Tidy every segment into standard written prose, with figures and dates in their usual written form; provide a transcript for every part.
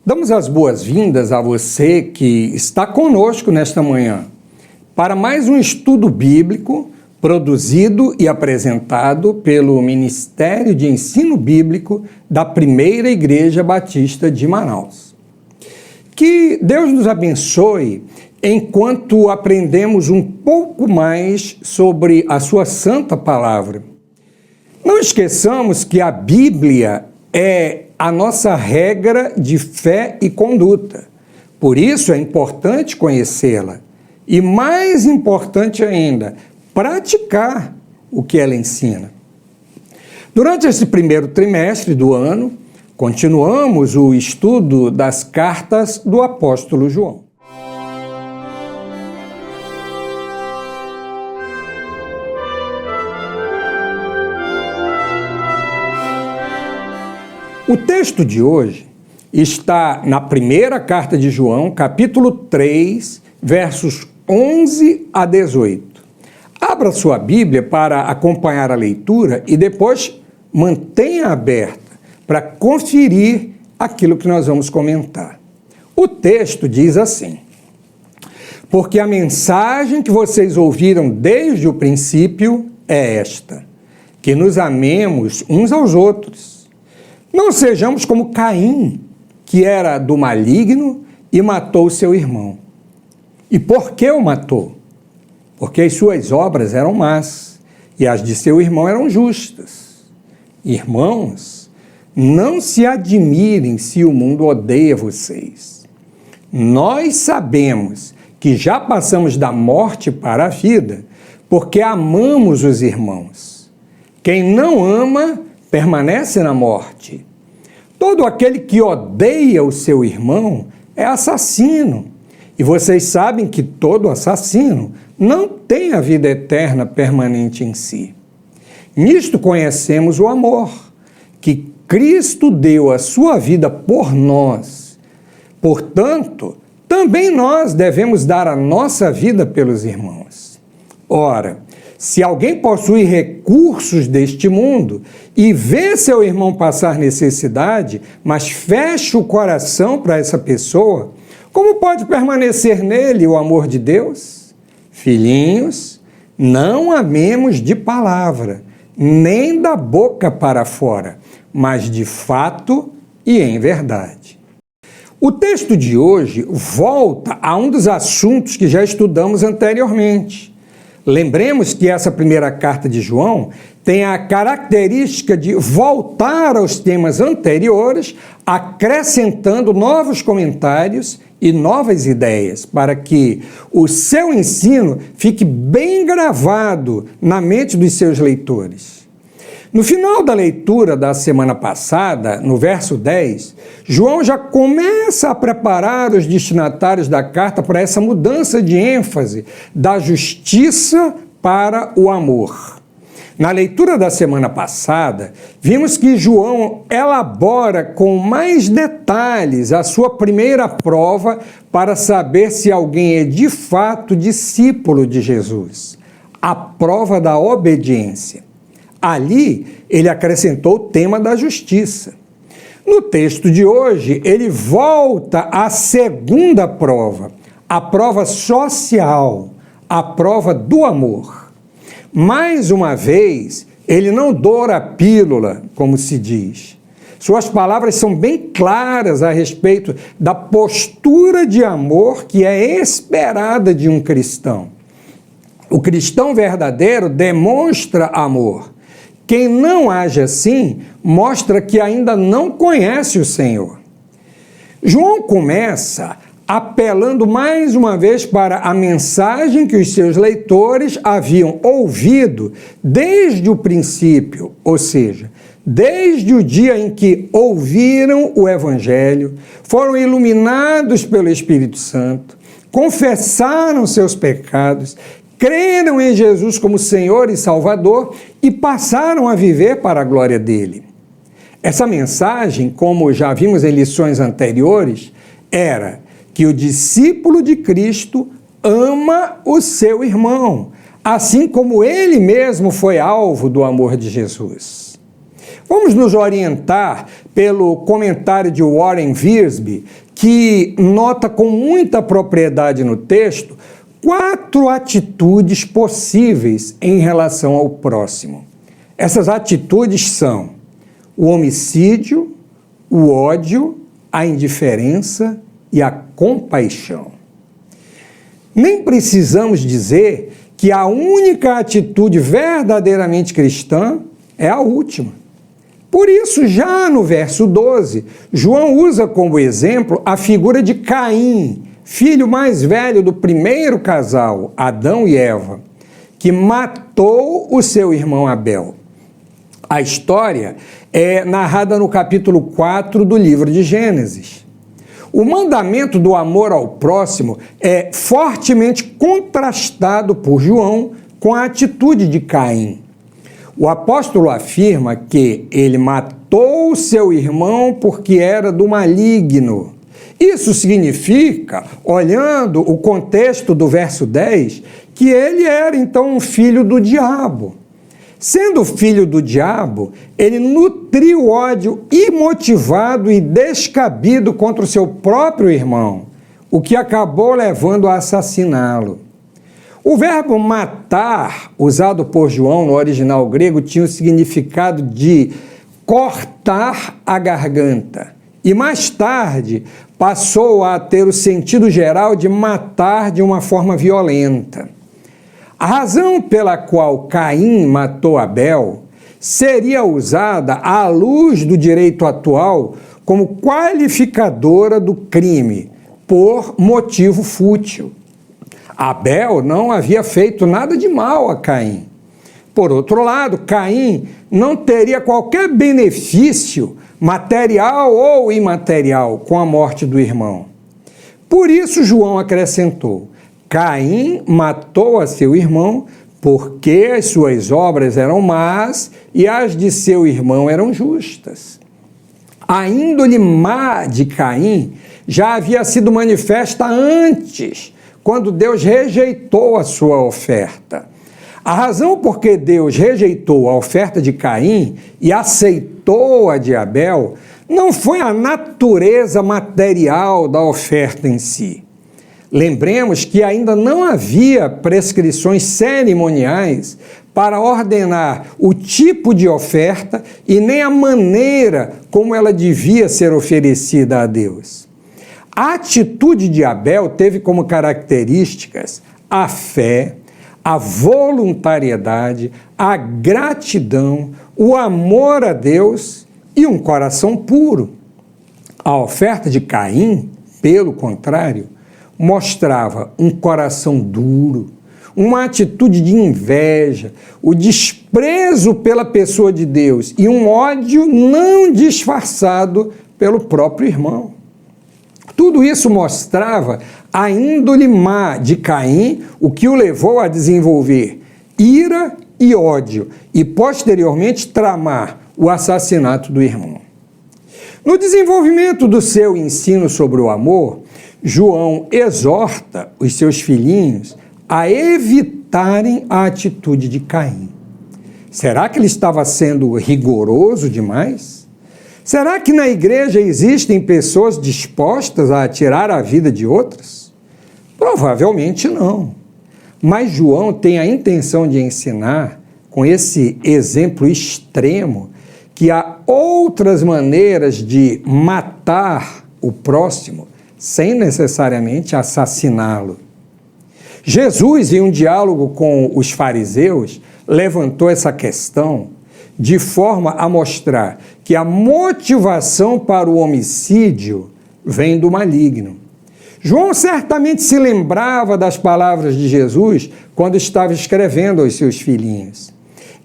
Damos as boas-vindas a você que está conosco nesta manhã para mais um estudo bíblico produzido e apresentado pelo Ministério de Ensino Bíblico da Primeira Igreja Batista de Manaus. Que Deus nos abençoe enquanto aprendemos um pouco mais sobre a sua santa palavra. Não esqueçamos que a Bíblia é a nossa regra de fé e conduta. Por isso é importante conhecê-la. E mais importante ainda, praticar o que ela ensina. Durante esse primeiro trimestre do ano, continuamos o estudo das cartas do apóstolo João. O texto de hoje está na primeira carta de João, capítulo 3, versos 11 a 18. Abra sua Bíblia para acompanhar a leitura e depois mantenha aberta para conferir aquilo que nós vamos comentar. O texto diz assim: porque a mensagem que vocês ouviram desde o princípio é esta, que nos amemos uns aos outros. Não sejamos como Caim, que era do maligno e matou seu irmão. E por que o matou? Porque as suas obras eram más e as de seu irmão eram justas. Irmãos, não se admirem se o mundo odeia vocês. Nós sabemos que já passamos da morte para a vida, porque amamos os irmãos. Quem não ama, permanece na morte. Todo aquele que odeia o seu irmão é assassino. E vocês sabem que todo assassino não tem a vida eterna permanente em si. Nisto conhecemos o amor, que Cristo deu a sua vida por nós. Portanto, também nós devemos dar a nossa vida pelos irmãos. Ora, se alguém possui recursos deste mundo e vê seu irmão passar necessidade, mas fecha o coração para essa pessoa, como pode permanecer nele o amor de Deus? Filhinhos, não amemos de palavra, nem da boca para fora, mas de fato e em verdade. O texto de hoje volta a um dos assuntos que já estudamos anteriormente. Lembremos que essa primeira carta de João tem a característica de voltar aos temas anteriores, acrescentando novos comentários e novas ideias, para que o seu ensino fique bem gravado na mente dos seus leitores. No final da leitura da semana passada, no verso 10, João já começa a preparar os destinatários da carta para essa mudança de ênfase da justiça para o amor. Na leitura da semana passada, vimos que João elabora com mais detalhes a sua primeira prova para saber se alguém é de fato discípulo de Jesus, a prova da obediência. Ali, ele acrescentou o tema da justiça. No texto de hoje, ele volta à segunda prova, a prova social, a prova do amor. Mais uma vez, ele não doura a pílula, como se diz. Suas palavras são bem claras a respeito da postura de amor que é esperada de um cristão. O cristão verdadeiro demonstra amor. Quem não age assim, mostra que ainda não conhece o Senhor. João começa apelando mais uma vez para a mensagem que os seus leitores haviam ouvido desde o princípio, ou seja, desde o dia em que ouviram o Evangelho, foram iluminados pelo Espírito Santo, confessaram seus pecados, creram em Jesus como Senhor e Salvador e passaram a viver para a glória dele. Essa mensagem, como já vimos em lições anteriores, era que o discípulo de Cristo ama o seu irmão, assim como ele mesmo foi alvo do amor de Jesus. Vamos nos orientar pelo comentário de Warren Wiersbe, que nota com muita propriedade no texto 4 atitudes possíveis em relação ao próximo. Essas atitudes são o homicídio, o ódio, a indiferença e a compaixão. Nem precisamos dizer que a única atitude verdadeiramente cristã é a última. Por isso, já no verso 12, João usa como exemplo a figura de Caim, filho mais velho do primeiro casal, Adão e Eva, que matou o seu irmão Abel. A história é narrada no capítulo 4 do livro de Gênesis. O mandamento do amor ao próximo é fortemente contrastado por João com a atitude de Caim. O apóstolo afirma que ele matou seu irmão porque era do maligno. Isso significa, olhando o contexto do verso 10, que ele era então um filho do diabo. Sendo filho do diabo, ele nutriu ódio imotivado e descabido contra o seu próprio irmão, o que acabou levando a assassiná-lo. O verbo matar, usado por João no original grego, tinha o significado de cortar a garganta. E mais tarde passou a ter o sentido geral de matar de uma forma violenta. A razão pela qual Caim matou Abel seria usada à luz do direito atual como qualificadora do crime, por motivo fútil. Abel não havia feito nada de mal a Caim. Por outro lado, Caim não teria qualquer benefício material ou imaterial com a morte do irmão. Por isso, João acrescentou: Caim matou a seu irmão porque as suas obras eram más e as de seu irmão eram justas. A índole má de Caim já havia sido manifesta antes, quando Deus rejeitou a sua oferta. A razão por que Deus rejeitou a oferta de Caim e aceitou a de Abel não foi a natureza material da oferta em si. Lembremos que ainda não havia prescrições cerimoniais para ordenar o tipo de oferta e nem a maneira como ela devia ser oferecida a Deus. A atitude de Abel teve como características a fé, a voluntariedade, a gratidão, o amor a Deus e um coração puro. A oferta de Caim, pelo contrário, mostrava um coração duro, uma atitude de inveja, o desprezo pela pessoa de Deus e um ódio não disfarçado pelo próprio irmão. Tudo isso mostrava a índole má de Caim, o que o levou a desenvolver ira e ódio e, posteriormente, tramar o assassinato do irmão. No desenvolvimento do seu ensino sobre o amor, João exorta os seus filhinhos a evitarem a atitude de Caim. Será que ele estava sendo rigoroso demais? Será que na igreja existem pessoas dispostas a tirar a vida de outras? Provavelmente não. Mas João tem a intenção de ensinar, com esse exemplo extremo, que há outras maneiras de matar o próximo sem necessariamente assassiná-lo. Jesus, em um diálogo com os fariseus, levantou essa questão de forma a mostrar que a motivação para o homicídio vem do maligno. João certamente se lembrava das palavras de Jesus quando estava escrevendo aos seus filhinhos.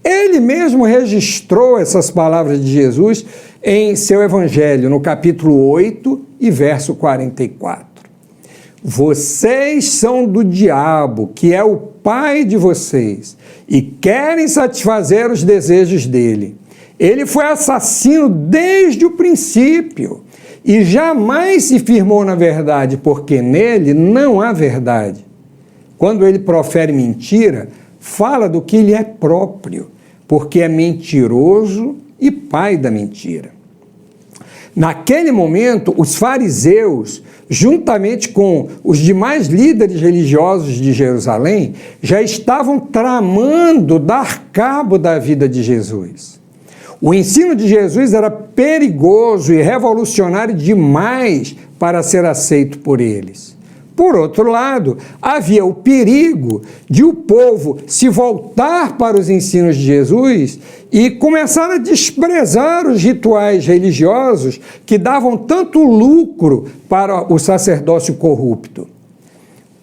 Ele mesmo registrou essas palavras de Jesus em seu evangelho, no capítulo 8 e verso 44. Vocês são do diabo, que é o pai de vocês, e querem satisfazer os desejos dele. Ele foi assassino desde o princípio e jamais se firmou na verdade, porque nele não há verdade. Quando ele profere mentira, fala do que lhe é próprio, porque é mentiroso e pai da mentira. Naquele momento, os fariseus, juntamente com os demais líderes religiosos de Jerusalém, já estavam tramando dar cabo da vida de Jesus. O ensino de Jesus era perigoso e revolucionário demais para ser aceito por eles. Por outro lado, havia o perigo de o povo se voltar para os ensinos de Jesus e começar a desprezar os rituais religiosos que davam tanto lucro para o sacerdócio corrupto.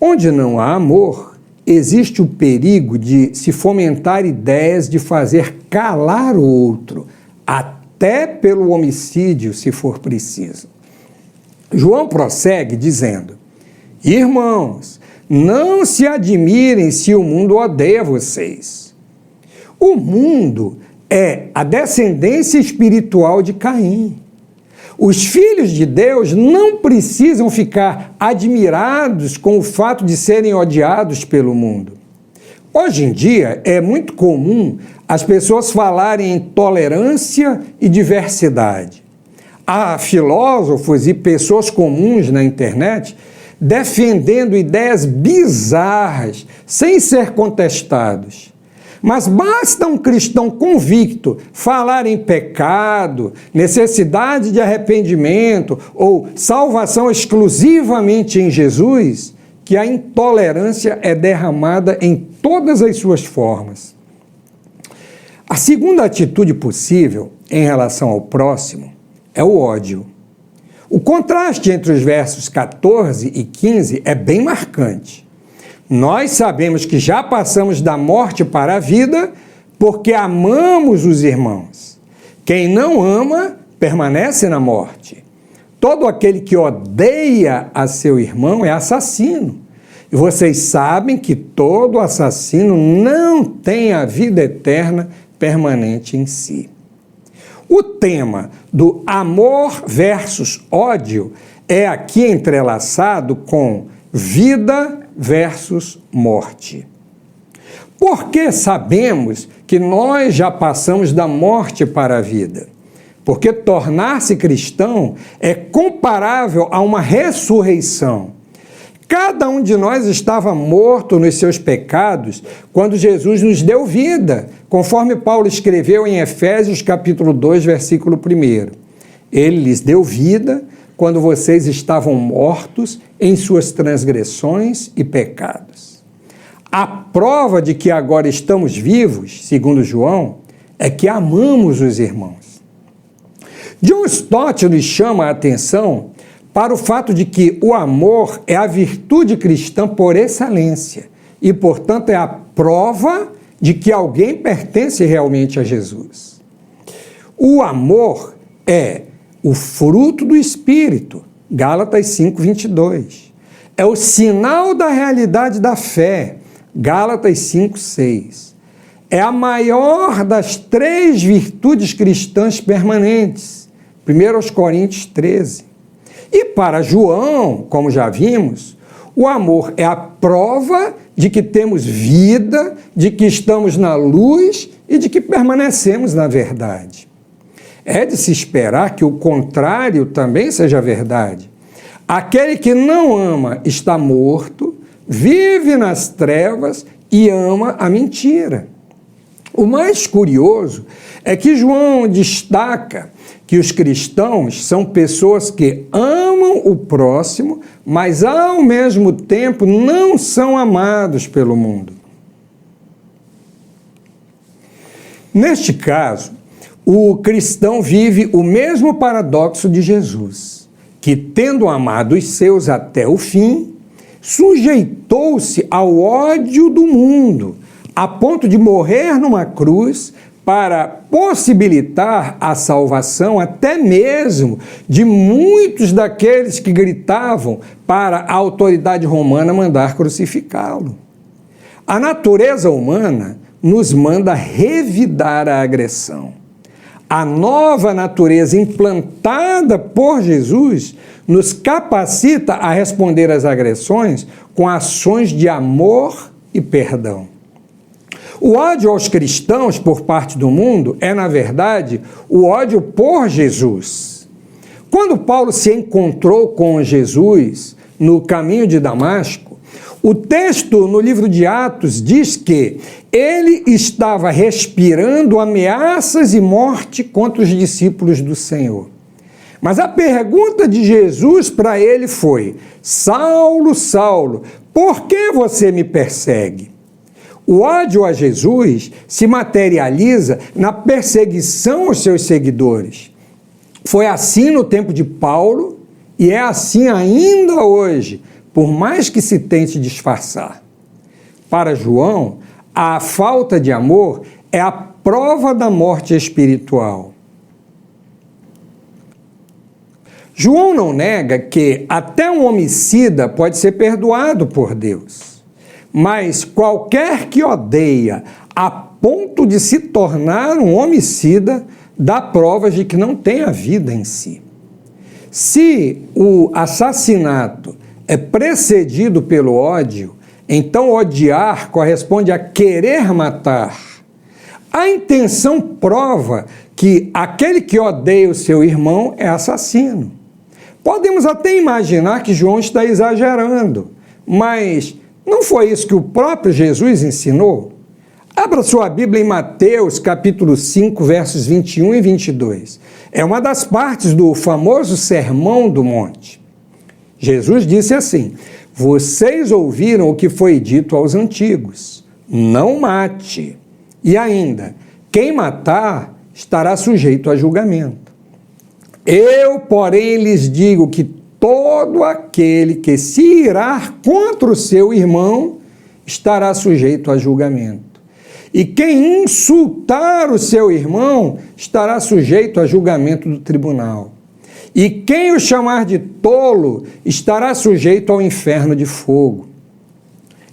Onde não há amor, existe o perigo de se fomentar ideias de fazer calar o outro, até pelo homicídio, se for preciso. João prossegue dizendo: irmãos, não se admirem se o mundo odeia vocês. O mundo é a descendência espiritual de Caim. Os filhos de Deus não precisam ficar admirados com o fato de serem odiados pelo mundo. Hoje em dia, é muito comum as pessoas falarem em tolerância e diversidade. Há filósofos e pessoas comuns na internet defendendo ideias bizarras, sem ser contestados. Mas basta um cristão convicto falar em pecado, necessidade de arrependimento ou salvação exclusivamente em Jesus, que a intolerância é derramada em todas as suas formas. A segunda atitude possível em relação ao próximo é o ódio. O contraste entre os versos 14 e 15 é bem marcante. Nós sabemos que já passamos da morte para a vida porque amamos os irmãos. Quem não ama, permanece na morte. Todo aquele que odeia a seu irmão é assassino. E vocês sabem que todo assassino não tem a vida eterna permanente em si. O tema do amor versus ódio é aqui entrelaçado com vida versus morte. Por que sabemos que nós já passamos da morte para a vida? Porque tornar-se cristão é comparável a uma ressurreição. Cada um de nós estava morto nos seus pecados quando Jesus nos deu vida, conforme Paulo escreveu em Efésios capítulo 2, versículo 1. Ele lhes deu vida quando vocês estavam mortos em suas transgressões e pecados. A prova de que agora estamos vivos, segundo João, é que amamos os irmãos. John Stott nos chama a atenção para o fato de que o amor é a virtude cristã por excelência e, portanto, é a prova de que alguém pertence realmente a Jesus. O amor é o fruto do Espírito, Gálatas 5:22. É o sinal da realidade da fé, Gálatas 5:6. É a maior das 3 virtudes cristãs permanentes, 1 Coríntios 13. E para João, como já vimos, o amor é a prova de que temos vida, de que estamos na luz e de que permanecemos na verdade. É de se esperar que o contrário também seja verdade. Aquele que não ama está morto, vive nas trevas e ama a mentira. O mais curioso é que João destaca que os cristãos são pessoas que amam o próximo, mas ao mesmo tempo não são amados pelo mundo. Neste caso, o cristão vive o mesmo paradoxo de Jesus, que, tendo amado os seus até o fim, sujeitou-se ao ódio do mundo, a ponto de morrer numa cruz para possibilitar a salvação até mesmo de muitos daqueles que gritavam para a autoridade romana mandar crucificá-lo. A natureza humana nos manda revidar a agressão. A nova natureza implantada por Jesus nos capacita a responder às agressões com ações de amor e perdão. O ódio aos cristãos por parte do mundo é, na verdade, o ódio por Jesus. Quando Paulo se encontrou com Jesus no caminho de Damasco, o texto no livro de Atos diz que ele estava respirando ameaças e morte contra os discípulos do Senhor. Mas a pergunta de Jesus para ele foi: Saulo, Saulo, por que você me persegue? O ódio a Jesus se materializa na perseguição aos seus seguidores. Foi assim no tempo de Paulo e é assim ainda hoje, por mais que se tente disfarçar. Para João, a falta de amor é a prova da morte espiritual. João não nega que até um homicida pode ser perdoado por Deus, mas qualquer que odeia a ponto de se tornar um homicida dá provas de que não tem a vida em si. Se o assassinato é precedido pelo ódio, então odiar corresponde a querer matar. A intenção prova que aquele que odeia o seu irmão é assassino. Podemos até imaginar que João está exagerando, mas não foi isso que o próprio Jesus ensinou? Abra sua Bíblia em Mateus, capítulo 5, versos 21 e 22. É uma das partes do famoso Sermão do Monte. Jesus disse assim: vocês ouviram o que foi dito aos antigos, não mate. E ainda, quem matar estará sujeito a julgamento. Eu, porém, lhes digo que todo aquele que se irar contra o seu irmão estará sujeito a julgamento. E quem insultar o seu irmão estará sujeito a julgamento do tribunal. E quem o chamar de tolo estará sujeito ao inferno de fogo.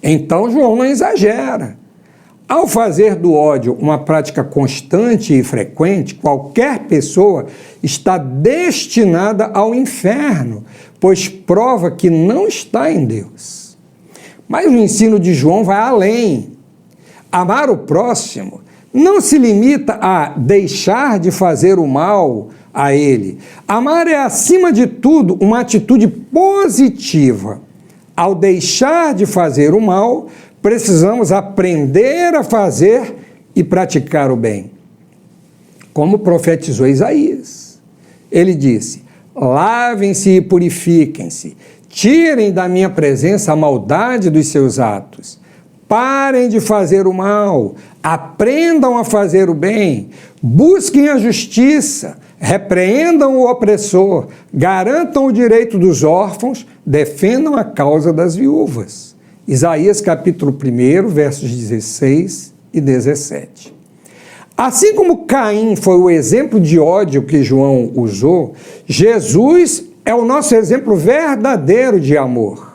Então João não exagera. Ao fazer do ódio uma prática constante e frequente, qualquer pessoa está destinada ao inferno, pois prova que não está em Deus. Mas o ensino de João vai além. Amar o próximo não se limita a deixar de fazer o mal a ele. Amar é, acima de tudo, uma atitude positiva. Ao deixar de fazer o mal, precisamos aprender a fazer e praticar o bem. Como profetizou Isaías. Ele disse: lavem-se e purifiquem-se, tirem da minha presença a maldade dos seus atos. Parem de fazer o mal, aprendam a fazer o bem, busquem a justiça, repreendam o opressor, garantam o direito dos órfãos, defendam a causa das viúvas. Isaías capítulo 1, versos 16 e 17. Assim como Caim foi o exemplo de ódio que João usou, Jesus é o nosso exemplo verdadeiro de amor.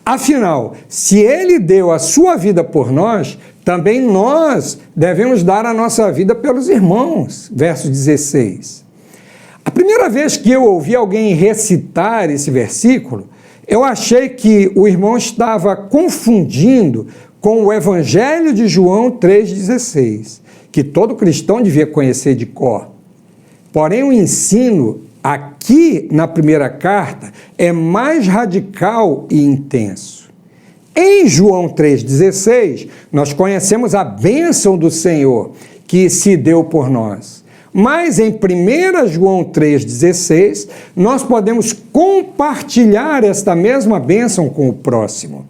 Afinal, se ele deu a sua vida por nós, também nós devemos dar a nossa vida pelos irmãos. Verso 16. A primeira vez que eu ouvi alguém recitar esse versículo, eu achei que o irmão estava confundindo com o Evangelho de João 3,16, que todo cristão devia conhecer de cor. Porém, o ensino aqui na primeira carta é mais radical e intenso. Em João 3,16, nós conhecemos a bênção do Senhor que se deu por nós. Mas em 1 João 3,16, nós podemos compartilhar esta mesma bênção com o próximo.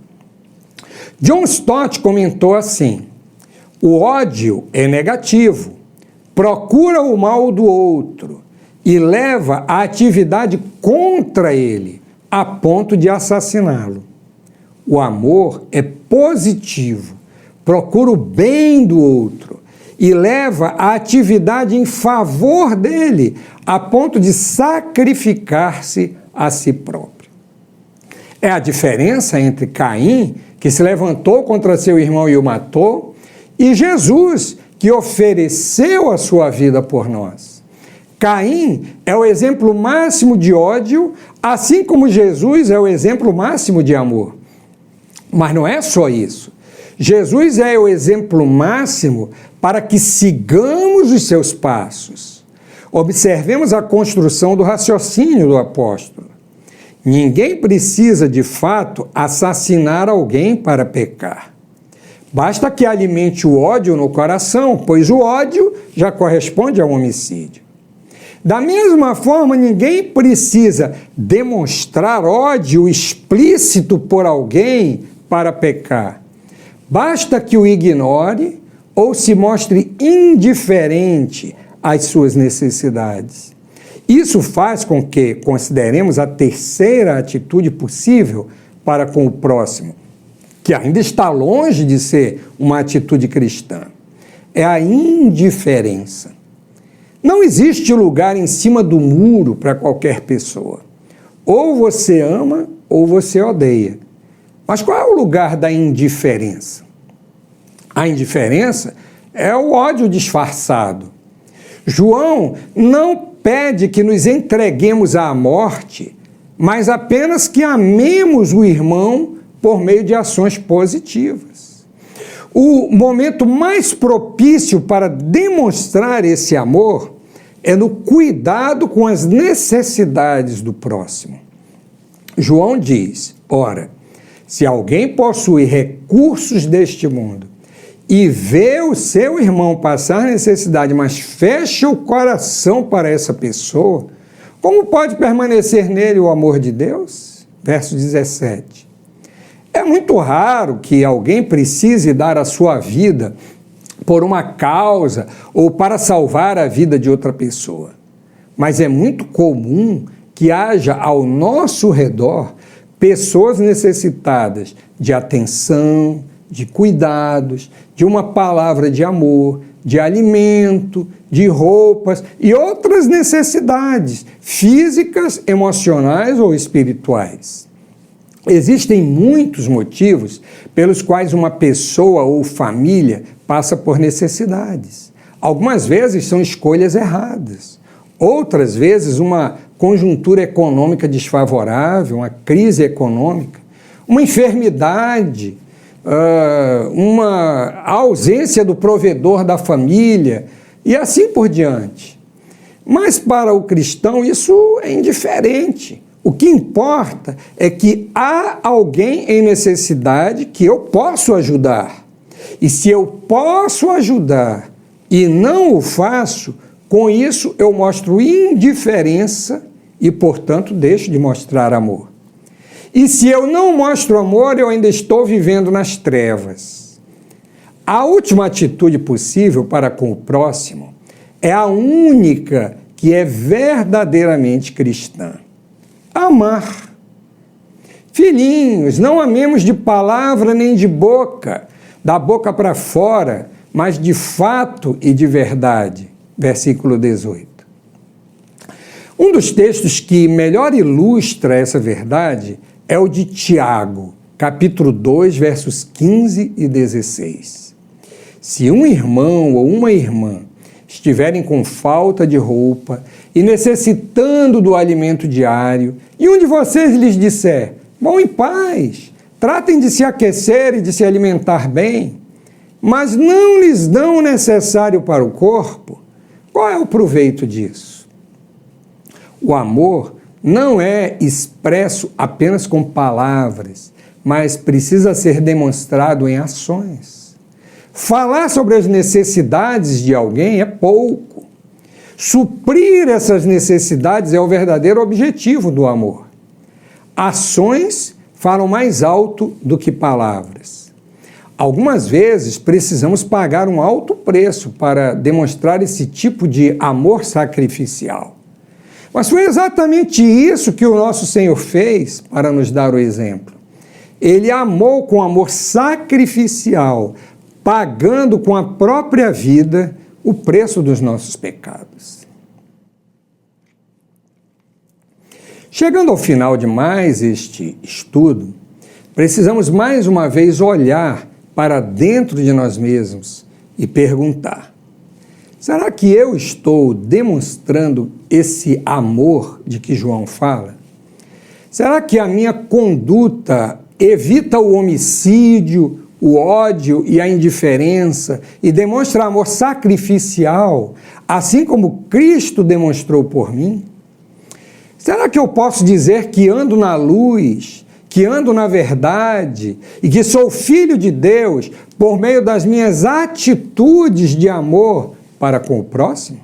John Stott comentou assim: o ódio é negativo, procura o mal do outro e leva a atividade contra ele, a ponto de assassiná-lo. O amor é positivo, procura o bem do outro e leva a atividade em favor dele, a ponto de sacrificar-se a si próprio. É a diferença entre Caim, que se levantou contra seu irmão e o matou, e Jesus, que ofereceu a sua vida por nós. Caim é o exemplo máximo de ódio, assim como Jesus é o exemplo máximo de amor. Mas não é só isso. Jesus é o exemplo máximo para que sigamos os seus passos. Observemos a construção do raciocínio do apóstolo. Ninguém precisa, de fato, assassinar alguém para pecar. Basta que alimente o ódio no coração, pois o ódio já corresponde ao homicídio. Da mesma forma, ninguém precisa demonstrar ódio explícito por alguém para pecar. Basta que o ignore ou se mostre indiferente às suas necessidades. Isso faz com que consideremos a terceira atitude possível para com o próximo, que ainda está longe de ser uma atitude cristã. É a indiferença. Não existe lugar em cima do muro para qualquer pessoa. Ou você ama ou você odeia. Mas qual é o lugar da indiferença? A indiferença é o ódio disfarçado. João não pede que nos entreguemos à morte, mas apenas que amemos o irmão por meio de ações positivas. O momento mais propício para demonstrar esse amor é no cuidado com as necessidades do próximo. João diz: ora, se alguém possui recursos deste mundo e vê o seu irmão passar necessidade, mas fecha o coração para essa pessoa, como pode permanecer nele o amor de Deus? Verso 17. É muito raro que alguém precise dar a sua vida por uma causa ou para salvar a vida de outra pessoa. Mas é muito comum que haja ao nosso redor pessoas necessitadas de atenção, de cuidados, de uma palavra de amor, de alimento, de roupas e outras necessidades físicas, emocionais ou espirituais. Existem muitos motivos pelos quais uma pessoa ou família passa por necessidades. Algumas vezes são escolhas erradas. Outras vezes uma conjuntura econômica desfavorável, uma crise econômica, uma enfermidade, uma ausência do provedor da família e assim por diante. Mas para o cristão isso é indiferente. O que importa é que há alguém em necessidade que eu posso ajudar. E se eu posso ajudar e não o faço, com isso eu mostro indiferença e, portanto, deixo de mostrar amor. E se eu não mostro amor, eu ainda estou vivendo nas trevas. A última atitude possível para com o próximo é a única que é verdadeiramente cristã. Amar. Filhinhos, não amemos de palavra nem de boca, da boca para fora, mas de fato e de verdade. Versículo 18. Um dos textos que melhor ilustra essa verdade é o de Tiago, capítulo 2, versos 15 e 16. Se um irmão ou uma irmã estiverem com falta de roupa e necessitando do alimento diário, e um de vocês lhes disser: vão em paz, tratem de se aquecer e de se alimentar bem, mas não lhes dão o necessário para o corpo, qual é o proveito disso? O amor não é expresso apenas com palavras, mas precisa ser demonstrado em ações. Falar sobre as necessidades de alguém é pouco. Suprir essas necessidades é o verdadeiro objetivo do amor. Ações falam mais alto do que palavras. Algumas vezes precisamos pagar um alto preço para demonstrar esse tipo de amor sacrificial. Mas foi exatamente isso que o nosso Senhor fez para nos dar o exemplo. Ele amou com amor sacrificial, pagando com a própria vida o preço dos nossos pecados. Chegando ao final de mais este estudo, precisamos mais uma vez olhar para dentro de nós mesmos e perguntar: será que eu estou demonstrando esse amor de que João fala? Será que a minha conduta evita o homicídio, o ódio e a indiferença e demonstra amor sacrificial, assim como Cristo demonstrou por mim? Será que eu posso dizer que ando na luz, que ando na verdade e que sou filho de Deus por meio das minhas atitudes de amor para com o próximo?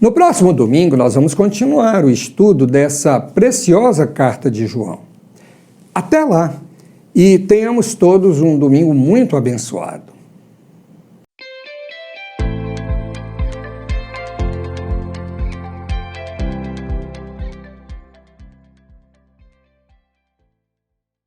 No próximo domingo, nós vamos continuar o estudo dessa preciosa carta de João. Até lá! E tenhamos todos um domingo muito abençoado.